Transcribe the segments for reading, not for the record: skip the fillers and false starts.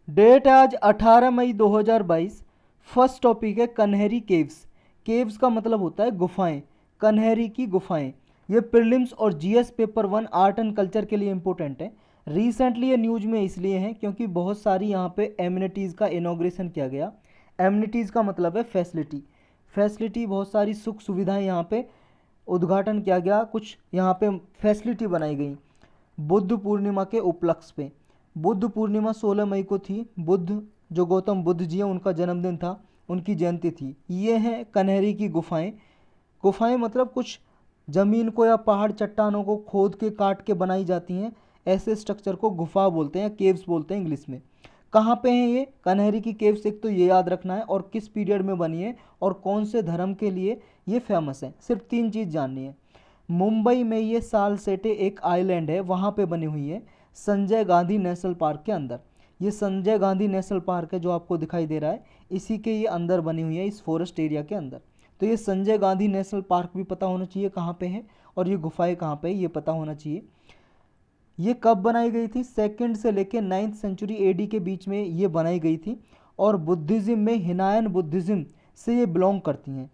Date है आज 18 मई 2022। First topic है कन्हेरी केव्स। केव्स का मतलब होता है गुफाएं, कन्हेरी की गुफाएं। ये प्रीलिम्स और GS paper 1 art and culture के लिए इंपॉर्टेंट है। रिसेंटली ये न्यूज में इसलिए है क्योंकि बहुत सारी यहाँ पे एमिनिटीज़ का इनॉग्रेशन किया गया। एमिनिटीज़ का मतलब है फैसिलिटी, फैसिलिटी बहुत सारी सुख सुविधाएं यहाँ पे उद्घाटन किया गया, कुछ यहाँ पे फैसिलिटी बनाई गई बुद्ध पूर्णिमा के उपलक्ष्य पे। बुद्ध पूर्णिमा 16 मई को थी। बुद्ध जो गौतम बुद्ध जी हैं उनका जन्मदिन था, उनकी जयंती थी। ये हैं कन्हेरी की गुफाएं। गुफाएं मतलब कुछ ज़मीन को या पहाड़ चट्टानों को खोद के काट के बनाई जाती हैं। ऐसे स्ट्रक्चर को गुफा बोलते हैं, केव्स बोलते हैं इंग्लिश में। कहाँ पे हैं ये कन्हेरी की केव्स, एक तो ये याद रखना है, और किस पीरियड में बनी है और कौन से धर्म के लिए ये फेमस है। सिर्फ 3 चीज़ जाननी है। मुंबई में ये सालसेटे एक आइलैंड है, वहाँ पे बनी हुई है संजय गांधी नेशनल पार्क के अंदर। ये संजय गांधी नेशनल पार्क है जो आपको दिखाई दे रहा है, इसी के ये अंदर बनी हुई है, इस फॉरेस्ट एरिया के अंदर। तो ये संजय गांधी नेशनल पार्क भी पता होना चाहिए कहाँ पे है, और ये गुफाएं कहाँ पे है ये पता होना चाहिए। ये कब बनाई गई थी? 2nd से लेके 9th सेंचुरी एडी के बीच में ये बनाई गई थी। और बुद्धिज़्म में हिनायन बुद्धिज़्म से ये बिलोंग करती हैं।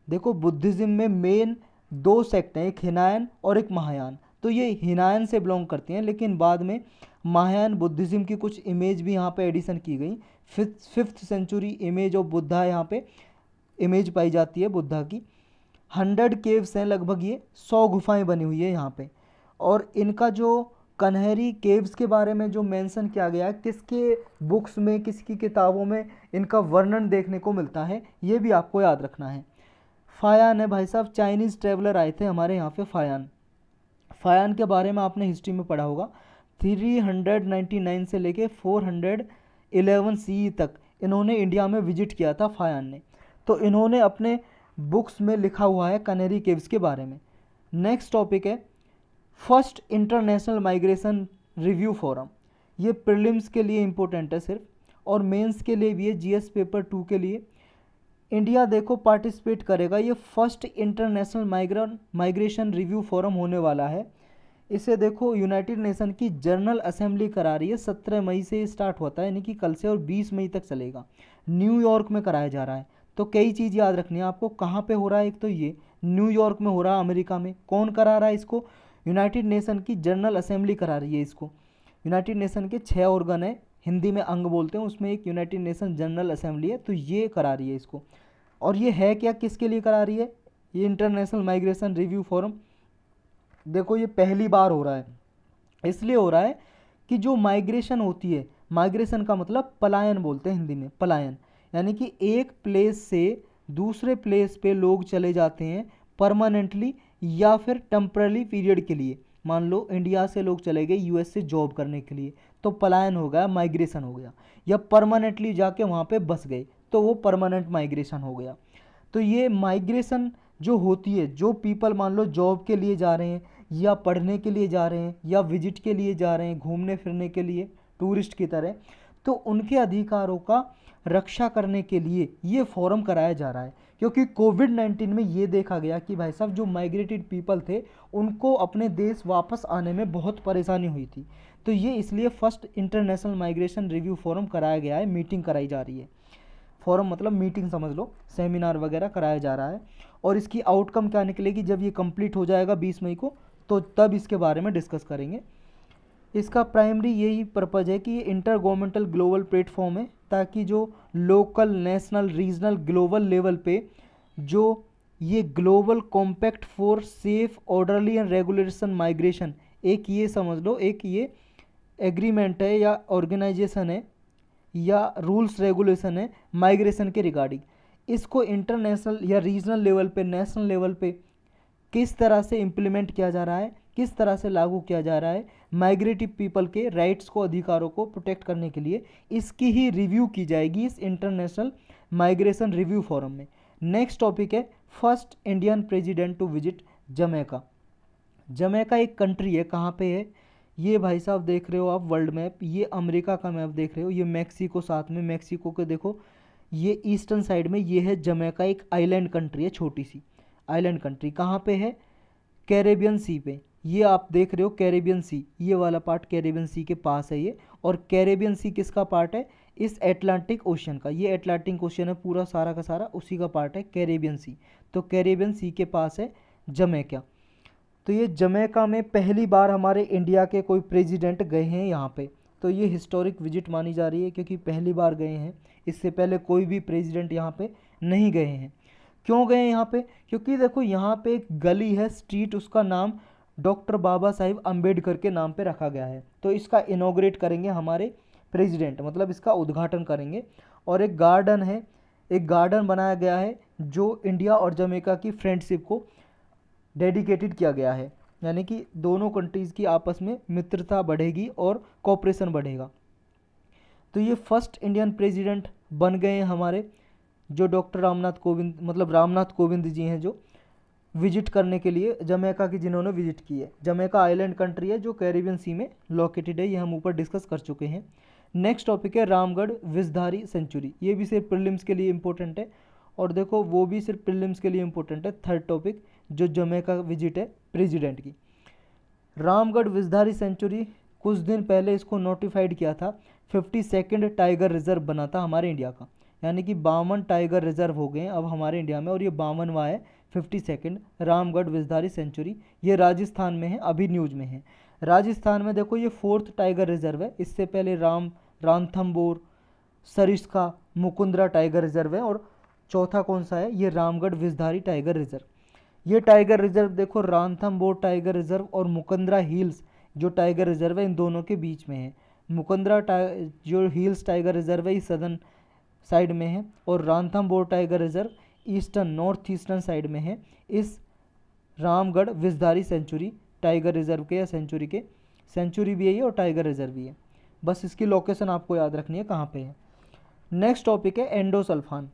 देखो बुद्धिज़्म में मेन 2 सेक्ट हैं, एक हिनायन और एक महायान। तो ये हिनायन से बिलोंग करती हैं, लेकिन बाद में महायान बुद्धिज़्म की कुछ इमेज भी यहाँ पे एडिशन की गई। 5th century image of Buddha यहाँ पे इमेज पाई जाती है बुद्धा की। 100 केव्स हैं लगभग, ये 100 गुफाएं बनी हुई है यहाँ पे। और इनका जो कन्हेरी केव्स के बारे में जो मेंशन किया गया है, किसके बुक्स में, किसकी किताबों में इनका वर्णन देखने को मिलता है, ये भी आपको याद रखना है। फायान है भाई साहब, चाइनीज़ ट्रेवलर आए थे हमारे यहाँ पे फायान। फायान के बारे में आपने हिस्ट्री में पढ़ा होगा। 399 से लेके 411 सी तक इन्होंने इंडिया में विजिट किया था फायान ने। तो इन्होंने अपने बुक्स में लिखा हुआ है कन्हेरी केव्स के बारे में। नेक्स्ट टॉपिक है first international migration review forum. ये प्रीलिम्स के लिए इम्पोर्टेंट है सिर्फ, और मेंस के लिए भी है, जीएस पेपर 2 के लिए। इंडिया देखो पार्टिसिपेट करेगा। ये first international migration review forum होने वाला है। इसे देखो यूनाइटेड नेशन की जनरल असेंबली करा रही है। 17 मई से स्टार्ट होता है, यानी कि कल से, और 20 मई तक चलेगा। न्यूयॉर्क में कराया जा रहा है। तो कई चीज़ याद रखनी है आपको, कहाँ पे हो रहा है। एक तो ये न्यूयॉर्क में हो रहा है, अमेरिका में। कौन करा रहा है इसको? यूनाइटेड नेशन की जनरल असेंबली करा रही है इसको। यूनाइटेड नेशन के 6 ऑर्गन है, हिंदी में अंग बोलते हैं, उसमें एक यूनाइटेड नेशन जनरल असेंबली है, तो ये करा रही है इसको। और ये है क्या, किसके लिए करा रही है ये इंटरनेशनल माइग्रेशन रिव्यू फोरम? देखो ये पहली बार हो रहा है, इसलिए हो रहा है कि जो माइग्रेशन होती है, माइग्रेशन का मतलब पलायन बोलते हैं हिंदी में, पलायन, यानी कि एक प्लेस से दूसरे प्लेस पे लोग चले जाते हैं परमानेंटली या फिर टेम्पररी पीरियड के लिए। मान लो इंडिया से लोग चले गए यूएस से जॉब करने के लिए, तो पलायन हो गया, माइग्रेशन हो गया। या परमानेंटली जाके वहाँ पे बस गए, तो वो परमानेंट माइग्रेशन हो गया। तो ये माइग्रेशन जो होती है, जो पीपल मान लो जॉब के लिए जा रहे हैं, या पढ़ने के लिए जा रहे हैं, या विजिट के लिए जा रहे हैं, घूमने फिरने के लिए टूरिस्ट की तरह, तो उनके अधिकारों का रक्षा करने के लिए ये फोरम कराया जा रहा है। क्योंकि कोविड-19 में ये देखा गया कि भाई साहब जो माइग्रेटेड पीपल थे उनको अपने देश वापस आने में बहुत परेशानी हुई थी। तो ये इसलिए first international migration review forum कराया गया है, मीटिंग कराई जा रही है। फोरम मतलब मीटिंग समझ लो, सेमिनार वगैरह कराया जा रहा है। और इसकी आउटकम क्या निकलेगी जब ये कंप्लीट हो जाएगा 20 मई को, तो तब इसके बारे में डिस्कस करेंगे। इसका प्राइमरी यही पर्पज़ है कि ये इंटर गवर्नमेंटल ग्लोबल प्लेटफॉर्म है, ताकि जो local, national, regional, global level पे जो ये global compact for safe, orderly and regulation migration, एक ये समझ लो, एक ये एग्रीमेंट है या ऑर्गेनाइजेशन है या रूल्स रेगुलेशन है माइग्रेशन के रिगार्डिंग। इसको इंटरनेशनल या रीजनल लेवल पे, नेशनल लेवल पे किस तरह से इम्प्लीमेंट किया जा रहा है, किस तरह से लागू किया जा रहा है माइग्रेटिव पीपल के राइट्स को, अधिकारों को प्रोटेक्ट करने के लिए, इसकी ही रिव्यू की जाएगी इस इंटरनेशनल माइग्रेशन रिव्यू फोरम में। नेक्स्ट टॉपिक है first Indian president to visit Jamaica. Jamaica एक कंट्री है, कहाँ पे है ये भाई साहब देख रहे हो आप वर्ल्ड मैप, ये अमेरिका का मैप देख रहे हो, ये मैक्सिको साथ में, मैक्सिको के देखो ये ईस्टर्न साइड में ये है जमैका, एक आइलैंड कंट्री है, छोटी सी आइलैंड कंट्री। कहाँ पे है? कैरेबियन सी पे। ये आप देख रहे हो कैरेबियन सी, ये वाला पार्ट कैरेबियन सी के पास है ये, और कैरेबियन सी किसका पार्ट है, इस एटलांटिक ओशन का। ये एटलांटिक ओशन है पूरा सारा का सारा, उसी का पार्ट है कैरेबियन सी। तो कैरेबियन सी के पास है जमैका। तो ये जमैका में पहली बार हमारे इंडिया के कोई प्रेसिडेंट गए हैं यहाँ पे। तो ये हिस्टोरिक विजिट मानी जा रही है क्योंकि पहली बार गए हैं, इससे पहले कोई भी प्रेसिडेंट यहाँ पे नहीं गए हैं। क्यों गए हैं यहाँ पे, क्योंकि देखो यहाँ पे एक गली है, स्ट्रीट, उसका नाम डॉक्टर बाबा साहिब अम्बेडकर के नाम पे रखा गया है। तो इसका इनॉग्रेट करेंगे हमारे प्रेसिडेंट, मतलब इसका उद्घाटन करेंगे। और एक गार्डन है, एक गार्डन बनाया गया है जो इंडिया और जमैका की फ्रेंडशिप को डेडिकेटेड किया गया है, यानी कि दोनों कंट्रीज़ की आपस में मित्रता बढ़ेगी और कोऑपरेशन बढ़ेगा। तो ये फर्स्ट इंडियन प्रेसिडेंट बन गए हैं हमारे, जो डॉक्टर रामनाथ कोविंद, मतलब रामनाथ कोविंद जी हैं, जो विजिट करने के लिए जमैका की जिन्होंने विजिट की है। जमैका आइलैंड कंट्री है जो कैरिबियन सी में लोकेटेड है, ये हम ऊपर डिस्कस कर चुके हैं। नेक्स्ट टॉपिक है रामगढ़ विषधारी सेंचुरी। ये भी सिर्फ प्रीलिम्स के लिए इंपॉर्टेंट है, और देखो वो भी सिर्फ प्रीलिम्स के लिए इंपॉर्टेंट है। थर्ड टॉपिक जो जमैका विजिट है प्रेसिडेंट की। रामगढ़ विषधारी सेंचुरी कुछ दिन पहले इसको नोटिफाइड किया था, 52nd टाइगर रिजर्व बना था हमारे इंडिया का, यानी कि 52 टाइगर रिजर्व हो गए हैं अब हमारे इंडिया में, और ये 52वां है 52nd रामगढ़ विषधारी सेंचुरी। ये राजस्थान में है, अभी न्यूज में है। राजस्थान में देखो ये 4th टाइगर रिजर्व है, इससे पहले रामथम्बोर, सरिस्का, मुकुंदरा टाइगर रिजर्व है, और चौथा कौन सा है, ये रामगढ़ विषधारी टाइगर रिजर्व। ये टाइगर रिजर्व देखो रामथम्बोर टाइगर रिजर्व और मुकुंदरा हिल्स जो टाइगर रिजर्व है इन दोनों के बीच में है। मुकुंदरा जो हिल्स टाइगर रिजर्व है ये सदर्न साइड में है, और Ranthambore tiger reserve eastern north eastern side में है। इस Ramgarh Vishdhari sanctuary tiger reserve के या सेंचुरी के, सेंचुरी भी है ये और टाइगर रिजर्व भी है, बस इसकी लोकेशन आपको याद रखनी है कहाँ पे है। नेक्स्ट टॉपिक है एंडोसल्फान।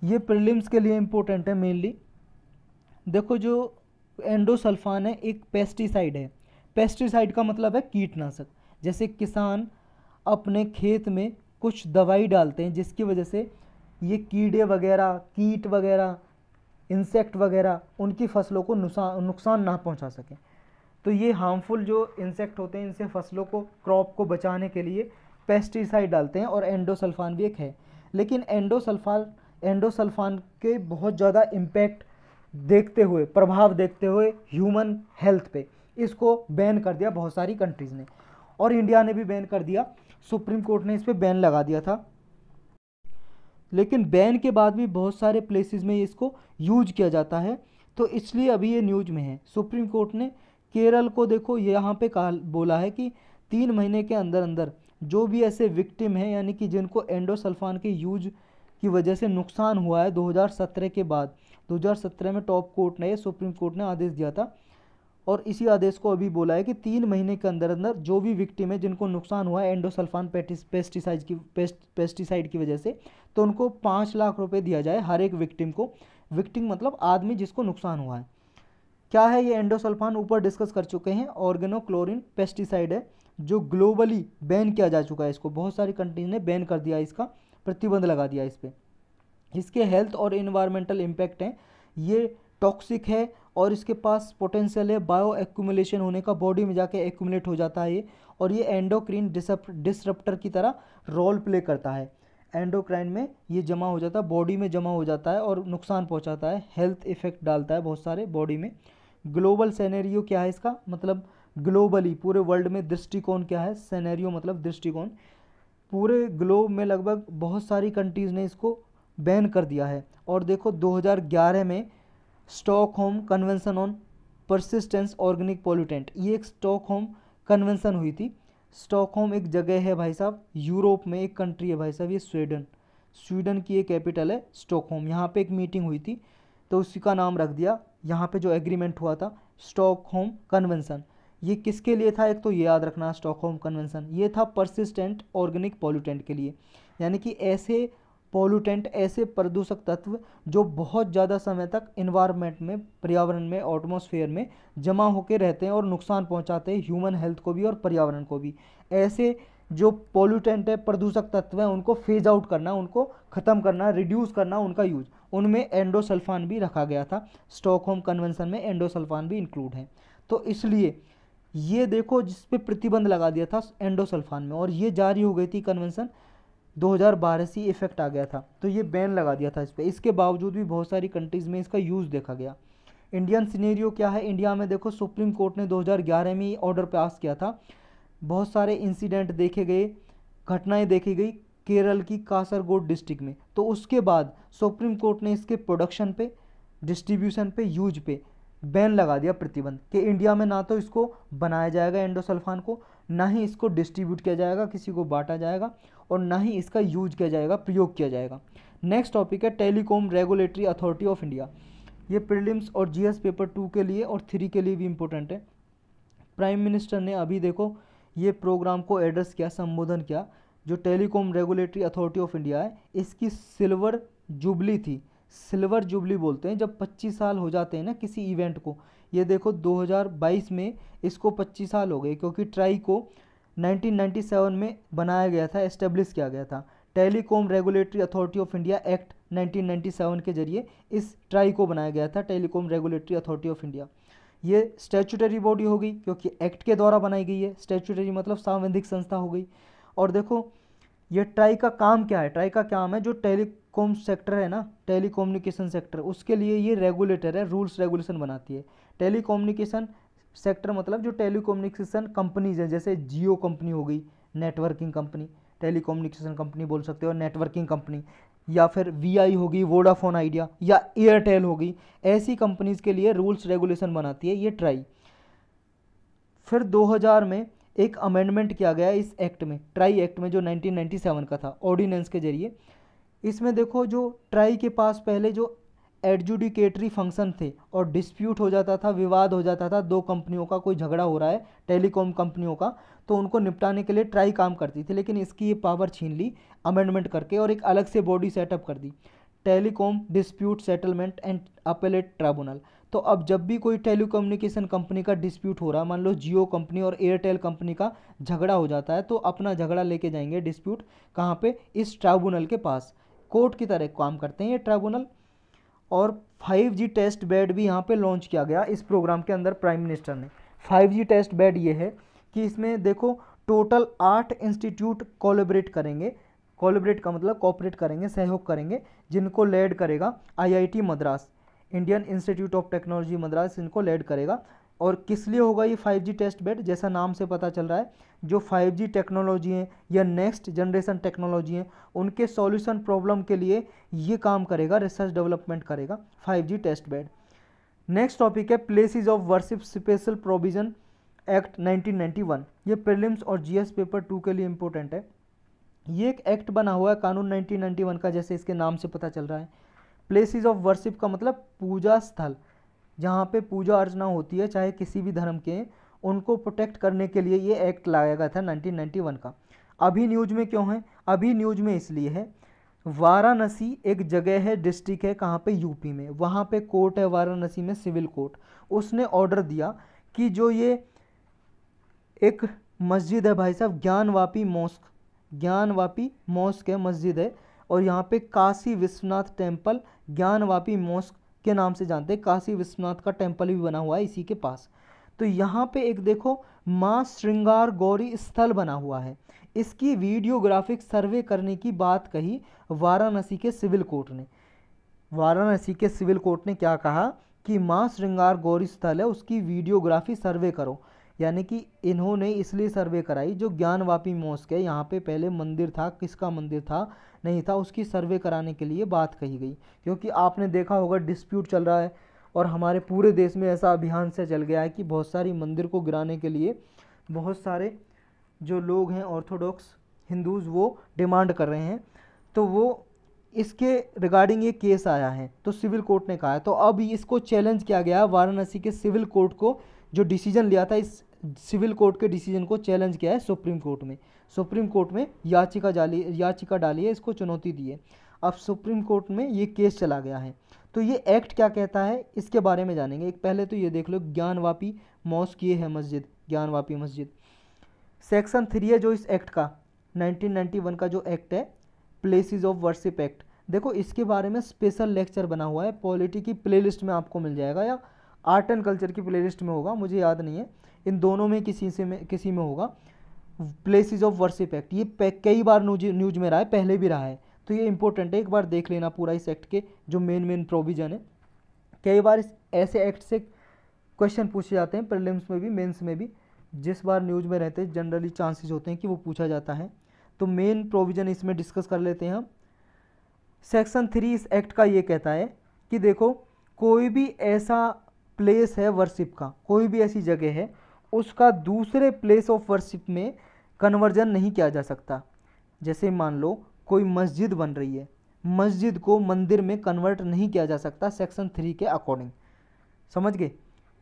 ये प्रीलिम्स के लिए इंपॉर्टेंट है मेनली। देखो जो एंडोसल्फान है एक पेस्टिसाइड है। पेस्टिसाइड का मतलब है कीटनाशक। जैसे किसान अपने खेत में कुछ दवाई डालते हैं जिसकी वजह से ये कीड़े वगैरह, कीट वगैरह, इंसेक्ट वगैरह उनकी फसलों को नुकसान ना पहुंचा सकें। तो ये हार्मफुल जो इंसेक्ट होते हैं इनसे फसलों को, क्रॉप को बचाने के लिए पेस्टिसाइड डालते हैं, और एंडोसल्फान भी एक है। लेकिन एंडोसल्फान के बहुत ज़्यादा इम्पैक्ट देखते हुए, प्रभाव देखते हुए ह्यूमन हेल्थ पे इसको बैन कर दिया बहुत सारी कंट्रीज़ ने, और इंडिया ने भी बैन कर दिया। सुप्रीम कोर्ट ने इस पर बैन लगा दिया था, लेकिन बैन के बाद भी बहुत सारे प्लेसेस में इसको यूज किया जाता है, तो इसलिए अभी ये न्यूज में है। सुप्रीम कोर्ट ने केरल को देखो यहाँ पे कहा, बोला है कि 3 महीने के अंदर अंदर जो भी ऐसे विक्टिम हैं, यानी कि जिनको एंडोसल्फान के यूज की वजह से नुकसान हुआ है 2017 के बाद, 2017 में टॉप कोर्ट ने, सुप्रीम कोर्ट ने आदेश दिया था, और इसी आदेश को अभी बोला है कि 3 महीने के अंदर अंदर जो भी विक्टिम है जिनको नुकसान हुआ है एंडोसल्फान पेस्टिसाइड की वजह से, तो उनको 5 लाख रुपए दिया जाए हर एक विक्टिम को। विक्टिम मतलब आदमी जिसको नुकसान हुआ है। क्या है ये एंडोसल्फान, ऊपर डिस्कस कर चुके हैं। ऑर्गेनोक्लोरिन पेस्टिसाइड है जो ग्लोबली बैन किया जा चुका है, इसको बहुत सारी कंट्रीज ने बैन कर दिया, इसका प्रतिबंध लगा दिया इस पर। इसके हेल्थ और इन्वायरमेंटल इम्पैक्ट हैं, ये टॉक्सिक है और इसके पास पोटेंशियल है बायो एक्यूमुलेशन होने का, बॉडी में जाके एक्यूमुलेट हो जाता है ये, और ये एंडोक्राइन डिसरप्टर की तरह रोल प्ले करता है। एंडोक्राइन में ये जमा हो जाता है, बॉडी में जमा हो जाता है और नुकसान पहुंचाता है, हेल्थ इफेक्ट डालता है बहुत सारे बॉडी में। ग्लोबल सिनेरियो क्या है इसका, मतलब ग्लोबली पूरे वर्ल्ड में दृष्टिकोण क्या है, सिनेरियो मतलब दृष्टिकोण। पूरे ग्लोब में लगभग बहुत सारी कंट्रीज़ ने इसको बैन कर दिया है। और देखो 2011 में Stockholm convention on persistence organic pollutant, ये एक स्टॉकहोम कन्वेंशन हुई थी। स्टॉकहोम एक जगह है भाई साहब, यूरोप में एक कंट्री है भाई साहब, ये स्वीडन की एक कैपिटल है स्टॉकहोम। यहाँ पे एक मीटिंग हुई थी तो उसी का नाम रख दिया, यहाँ पे जो एग्रीमेंट हुआ था स्टॉकहोम कन्वेंशन। ये किसके लिए था, एक तो ये याद रखना, स्टॉकहोम कन्वेंशन ये था परसिस्टेंट ऑर्गेनिक पोल्यूटेंट के लिए, यानी कि ऐसे पोल्यूटेंट, ऐसे प्रदूषक तत्व जो बहुत ज़्यादा समय तक इन्वायरमेंट में, पर्यावरण में, एटमॉस्फेयर में जमा होकर रहते हैं और नुकसान पहुंचाते हैं ह्यूमन हेल्थ को भी और पर्यावरण को भी। ऐसे जो पोल्यूटेंट है, प्रदूषक तत्व हैं, उनको फेज आउट करना, उनको ख़त्म करना, रिड्यूस करना उनका यूज, उनमें एंडोसल्फान भी रखा गया था। स्टॉकहोम कन्वेंशन में एंडोसल्फान भी इंक्लूड है। तो इसलिए ये देखो जिस पे प्रतिबंध लगा दिया था एंडोसल्फान में, और ये जारी हो गई थी कन्वेंशन 2012 से इफेक्ट आ गया था, तो ये बैन लगा दिया था इस पर। इसके बावजूद भी बहुत सारी कंट्रीज़ में इसका यूज़ देखा गया। इंडियन सिनेरियो क्या है, इंडिया में देखो सुप्रीम कोर्ट ने 2011 में ऑर्डर पास किया था, बहुत सारे इंसिडेंट देखे गए, घटनाएं देखी गई केरल की कासरगोड डिस्ट्रिक्ट में, तो उसके बाद सुप्रीम कोर्ट ने इसके प्रोडक्शन पे, डिस्ट्रीब्यूशन पे, यूज पे बैन लगा दिया, प्रतिबंध, कि इंडिया में ना तो इसको बनाया जाएगा एंडोसल्फान को, ना ही इसको डिस्ट्रीब्यूट किया जाएगा, किसी को बांटा जाएगा, और ना ही इसका यूज किया जाएगा, प्रयोग किया जाएगा। नेक्स्ट टॉपिक है telecom regulatory authority of India. ये प्रीलिम्स और जीएस पेपर 2 के लिए और 3 के लिए भी इम्पोर्टेंट है। प्राइम मिनिस्टर ने अभी देखो ये प्रोग्राम को एड्रेस किया, संबोधन किया। जो telecom regulatory authority of India है, इसकी सिल्वर जुबली थी, सिल्वर जुबली बोलते हैं जब 25 साल हो जाते हैं ना किसी इवेंट को। ये देखो 2022 में इसको 25 साल हो गए, क्योंकि ट्राई को 1997 में बनाया गया था, एस्टेब्लिश किया गया था। Telecom regulatory authority of India act 1997 के जरिए इस ट्राई को बनाया गया था, telecom regulatory authority of India. ये स्टैट्यूटरी बॉडी हो गई क्योंकि एक्ट के द्वारा बनाई गई है, स्टैट्यूटरी मतलब संवैधानिक संस्था हो गई। और देखो ये ट्राई का काम क्या है, ट्राई का काम है जो टेलीकॉम सेक्टर है ना, टेलीकम्युनिकेशन सेक्टर, उसके लिए ये रेगुलेटर है, रूल्स रेगुलेशन बनाती है। टेलीकम्युनिकेशन सेक्टर मतलब जो टेलीकम्युनिकेशन कंपनीज हैं, जैसे जियो कंपनी हो गई, नेटवर्किंग कंपनी, टेलीकम्युनिकेशन कंपनी बोल सकते हो, नेटवर्किंग कंपनी, या फिर वीआई होगी, वोडाफोन आइडिया, या एयरटेल होगी, ऐसी कंपनीज के लिए रूल्स रेगुलेशन बनाती है ये ट्राई। फिर 2000 में एक अमेंडमेंट किया गया इस एक्ट में, ट्राई एक्ट में, जो 1997 का था, ऑर्डिनेंस के जरिए। इसमें देखो जो ट्राई के पास पहले जो एडजुडिकेटरी फंक्शन थे और डिस्प्यूट हो जाता था, विवाद हो जाता था, दो कंपनियों का कोई झगड़ा हो रहा है टेलीकॉम कंपनियों का, तो उनको निपटाने के लिए ट्राई काम करती थी, लेकिन इसकी ये पावर छीन ली अमेंडमेंट करके और एक अलग से बॉडी सेटअप कर दी, telecom dispute settlement and appellate tribunal. तो अब जब भी कोई टेलीकम्युनिकेशन कंपनी का डिस्प्यूट हो रहा है, मान लो जियो कंपनी और एयरटेल कंपनी का झगड़ा हो जाता है, तो अपना झगड़ा लेके जाएंगे डिस्प्यूट कहाँ पे, इस ट्राइब्यूनल के पास, कोर्ट की तरह काम करते हैं ये ट्राइब्यूनल। और 5G टेस्ट बेड भी यहाँ पे लॉन्च किया गया इस प्रोग्राम के अंदर प्राइम मिनिस्टर ने। 5G टेस्ट बेड ये है कि इसमें देखो टोटल 8 इंस्टीट्यूट कोलैबोरेट करेंगे, कोलैबोरेट का मतलब कोऑपरेट करेंगे, सहयोग करेंगे, जिनको लेड करेगा IIT Madras, Indian institute of technology Madras, इनको लेड करेगा। और किस लिए होगा ये 5G टेस्ट बेड, जैसा नाम से पता चल रहा है, जो 5G टेक्नोलॉजी है या नेक्स्ट जनरेशन टेक्नोलॉजी है, उनके सॉल्यूशन प्रॉब्लम के लिए ये काम करेगा, रिसर्च डेवलपमेंट करेगा 5G test bed. Next topic है places of worship special provision act 1991। ये प्रीलिम्स और जीएस पेपर 2 के लिए इंपॉर्टेंट है। ये एक एक्ट बना हुआ है कानून 1991 का, जैसे इसके नाम से पता चल रहा है। प्लेसेस ऑफ वर्शिप का मतलब पूजा स्थल, जहाँ पे पूजा अर्चना होती है चाहे किसी भी धर्म के, उनको प्रोटेक्ट करने के लिए ये एक्ट लाया गया था 1991 का। अभी न्यूज में क्यों है, अभी न्यूज में इसलिए है, वाराणसी एक जगह है, डिस्ट्रिक्ट है, कहाँ पे, यूपी में, वहाँ पे कोर्ट है वाराणसी में, सिविल कोर्ट, उसने ऑर्डर दिया कि जो ये एक मस्जिद है भाई साहब, ज्ञानवापी मॉस्क, ज्ञानवापी मॉस्क है, मस्जिद है, और यहाँ पे काशी विश्वनाथ टेम्पल ज्ञानवापी मॉस्क के नाम से जानते हैं, काशी विश्वनाथ का टेम्पल भी बना हुआ है इसी के पास। तो यहाँ पे एक देखो माँ श्रृंगार गौरी स्थल बना हुआ है, इसकी वीडियोग्राफिक सर्वे करने की बात कही वाराणसी के सिविल कोर्ट ने। वाराणसी के सिविल कोर्ट ने क्या कहा कि माँ श्रृंगार गौरी स्थल है, उसकी वीडियोग्राफी सर्वे करो, यानी कि इन्होंने इसलिए सर्वे कराई, जो ज्ञानवापी मॉस्क है यहाँ पे पहले मंदिर था, किसका मंदिर था नहीं था, उसकी सर्वे कराने के लिए बात कही गई। क्योंकि आपने देखा होगा डिस्प्यूट चल रहा है, और हमारे पूरे देश में ऐसा अभियान से चल गया है कि बहुत सारी मंदिर को गिराने के लिए बहुत सारे जो लोग हैं ऑर्थोडॉक्स हिंदूज़ वो डिमांड कर रहे हैं, तो वो इसके रिगार्डिंग ये केस आया है, तो सिविल कोर्ट ने कहा है। तो अब इसको चैलेंज किया गया वाराणसी के सिविल कोर्ट को, जो डिसीजन लिया था, इस सिविल कोर्ट के डिसीजन को चैलेंज किया है सुप्रीम कोर्ट में। सुप्रीम कोर्ट में याचिका डाली है, इसको चुनौती दी है। अब सुप्रीम कोर्ट में ये केस चला गया है। तो ये एक्ट क्या कहता है इसके बारे में जानेंगे। एक पहले तो ये देख लो, ज्ञानवापी मॉस्क ये है मस्जिद, ज्ञानवापी मस्जिद। सेक्शन 3 है जो इस एक्ट का, 1991 का जो एक्ट है, प्लेसेस ऑफ वर्शिप एक्ट। देखो इसके बारे में स्पेशल लेक्चर बना हुआ है, पॉलिटी की प्लेलिस्ट में आपको मिल जाएगा, या आर्ट एंड कल्चर की प्लेलिस्ट में होगा, मुझे याद नहीं है, इन दोनों में किसी में होगा प्लेसेस ऑफ वर्शिप एक्ट। ये कई बार न्यूज में रहा है, पहले भी रहा है, तो ये इंपॉर्टेंट है, एक बार देख लेना पूरा इस एक्ट के जो मेन प्रोविजन है। कई बार ऐसे एक्ट से क्वेश्चन पूछे जाते हैं, प्रीलिम्स में भी मेंस में भी, जिस बार न्यूज में रहते हैं जनरली चांसेस होते हैं कि वो पूछा जाता है। तो मेन प्रोविजन इसमें डिस्कस कर लेते हैं हम। सेक्शन 3 इस एक्ट का ये कहता है कि देखो, कोई भी ऐसा प्लेस है वर्शिप का, कोई भी ऐसी जगह है, उसका दूसरे प्लेस ऑफ वर्शिप में कन्वर्जन नहीं किया जा सकता। जैसे मान लो कोई मस्जिद बन रही है, मस्जिद को मंदिर में कन्वर्ट नहीं किया जा सकता सेक्शन 3 के अकॉर्डिंग, समझ गए।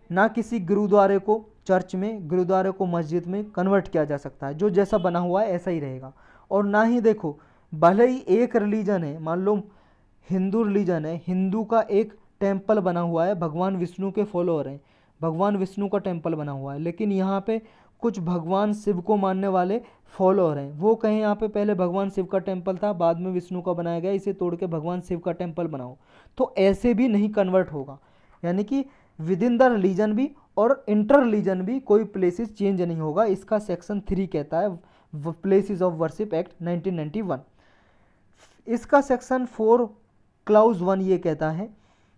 ना किसी गुरुद्वारे को चर्च में, गुरुद्वारे को मस्जिद में कन्वर्ट किया जा सकता है, जो जैसा बना हुआ है ऐसा ही रहेगा। और ना ही देखो, भले ही एक रिलीजन है, मान लो हिंदू रिलीजन है, हिंदू का एक टेम्पल बना हुआ है, भगवान विष्णु के फॉलोअर हैं, भगवान विष्णु का टेम्पल बना हुआ है, लेकिन यहाँ पे कुछ भगवान शिव को मानने वाले फॉलोअर हैं, वो कहें यहाँ पे पहले भगवान शिव का टेम्पल था, बाद में विष्णु का बनाया गया, इसे तोड़ के भगवान शिव का टेम्पल बनाओ, तो ऐसे भी नहीं कन्वर्ट होगा। यानी कि विद इन द रिलीजन भी और इंटर रिलीजन भी कोई प्लेसेस चेंज नहीं होगा, इसका सेक्शन 3 कहता है, प्लेसेस ऑफ वर्शिप एक्ट 1991। इसका सेक्शन 4 क्लाउज 1 ये कहता है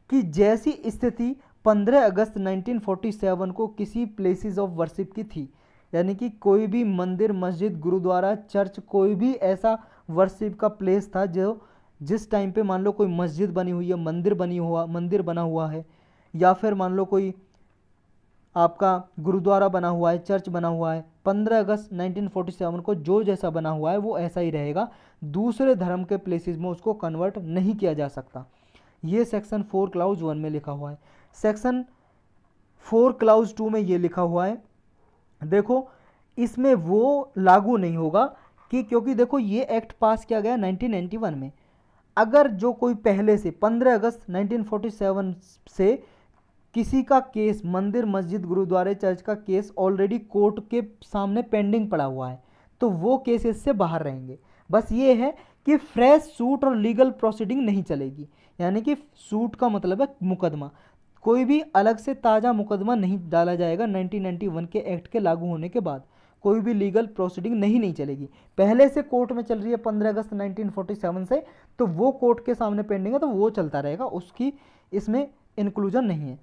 कि जैसी स्थिति 15 अगस्त 1947 को किसी प्लेसेस ऑफ वर्शिप की थी, यानी कि कोई भी मंदिर, मस्जिद, गुरुद्वारा, चर्च, कोई भी ऐसा वर्शिप का प्लेस था जो जिस टाइम पे मान लो कोई मस्जिद बनी हुई है, मंदिर बना हुआ है, या फिर मान लो कोई आपका गुरुद्वारा बना हुआ है, चर्च बना हुआ है, 15 अगस्त 1947 को जो जैसा बना हुआ है वो ऐसा ही रहेगा, दूसरे धर्म के प्लेसेस में उसको कन्वर्ट नहीं किया जा सकता। ये सेक्शन 4 क्लाउज 1 में लिखा हुआ है। सेक्शन 4 क्लाउज 2 में ये लिखा हुआ है, देखो इसमें वो लागू नहीं होगा कि, क्योंकि देखो ये एक्ट पास किया गया 1991 में, अगर जो कोई पहले से 15 अगस्त 1947 से किसी का केस, मंदिर, मस्जिद, गुरुद्वारे, चर्च का केस ऑलरेडी कोर्ट के सामने पेंडिंग पड़ा हुआ है, तो वो केस इससे बाहर रहेंगे। बस ये है कि फ्रेश सूट और लीगल प्रोसीडिंग नहीं चलेगी, यानी कि सूट का मतलब है मुकदमा, कोई भी अलग से ताज़ा मुकदमा नहीं डाला जाएगा 1991 के एक्ट के लागू होने के बाद, कोई भी लीगल प्रोसीडिंग नहीं चलेगी। पहले से कोर्ट में चल रही है 15 अगस्त 1947 से, तो वो कोर्ट के सामने पेंडिंग है, तो वो चलता रहेगा, उसकी इसमें इंक्लूजन नहीं है।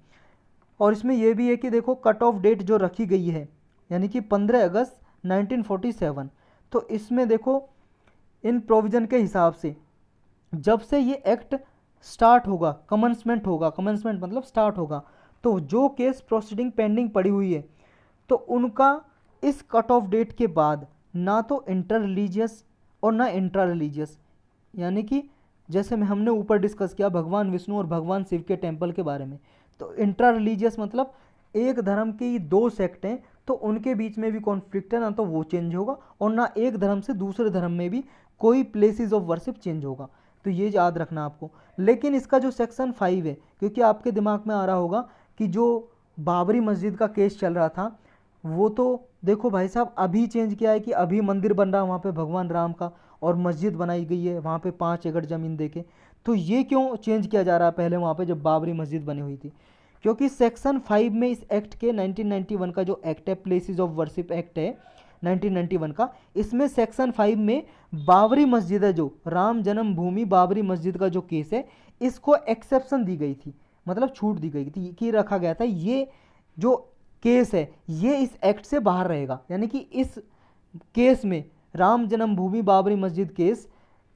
और इसमें यह भी है कि देखो कट ऑफ डेट जो रखी गई है, यानी कि 15 अगस्त 1947, तो इसमें देखो इन प्रोविज़न के हिसाब से जब से ये एक्ट स्टार्ट होगा, कमेंसमेंट होगा, कमेंसमेंट मतलब स्टार्ट होगा, तो जो केस प्रोसीडिंग पेंडिंग पड़ी हुई है तो उनका इस कट ऑफ डेट के बाद ना तो इंटर रिलीजियस और ना इंट्रा रिलीजियस, यानी कि जैसे में हमने ऊपर डिस्कस किया भगवान विष्णु और भगवान शिव के टेम्पल के बारे में, तो इंट्रा रिलीजियस मतलब एक धर्म के 2 सेक्ट हैं, तो उनके बीच में भी कॉन्फ्लिक्ट है, ना तो वो चेंज होगा और ना एक धर्म से दूसरे धर्म में भी कोई प्लेसेस ऑफ वर्शिप चेंज होगा, तो ये याद रखना आपको। लेकिन इसका जो सेक्शन 5 है, क्योंकि आपके दिमाग में आ रहा होगा कि जो बाबरी मस्जिद का केस चल रहा था, वो तो देखो भाई साहब अभी चेंज किया है कि अभी मंदिर बन रहा है वहाँ पे भगवान राम का, और मस्जिद बनाई गई है वहाँ पे 5 एकड़ ज़मीन देके, तो ये क्यों चेंज किया जा रहा है पहले वहाँ पे जब बाबरी मस्जिद बनी हुई थी? क्योंकि सेक्शन 5 में इस एक्ट के 1991 का जो एक्ट है, प्लेसेस ऑफ वर्शिप एक्ट है 1991 का, इसमें सेक्शन 5 में बाबरी मस्जिद है, जो राम जन्मभूमि बाबरी मस्जिद का जो केस है, इसको एक्सेप्शन दी गई थी, मतलब छूट दी गई थी कि रखा गया था ये जो केस है ये इस एक्ट से बाहर रहेगा, यानी कि इस केस में राम जन्मभूमि बाबरी मस्जिद केस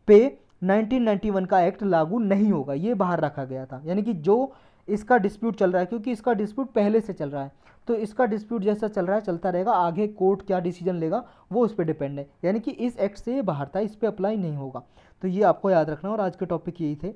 पे 1991 का एक्ट लागू नहीं होगा, ये बाहर रखा गया था। यानी कि जो इसका डिस्प्यूट चल रहा है, क्योंकि इसका डिस्प्यूट पहले से चल रहा है, तो इसका डिस्प्यूट जैसा चल रहा है चलता रहेगा, आगे कोर्ट क्या डिसीजन लेगा वो उस पर डिपेंड है, यानी कि इस एक्ट से ये बाहर था, इस पर अप्लाई नहीं होगा, तो ये आपको याद रखना। और आज के टॉपिक यही थे।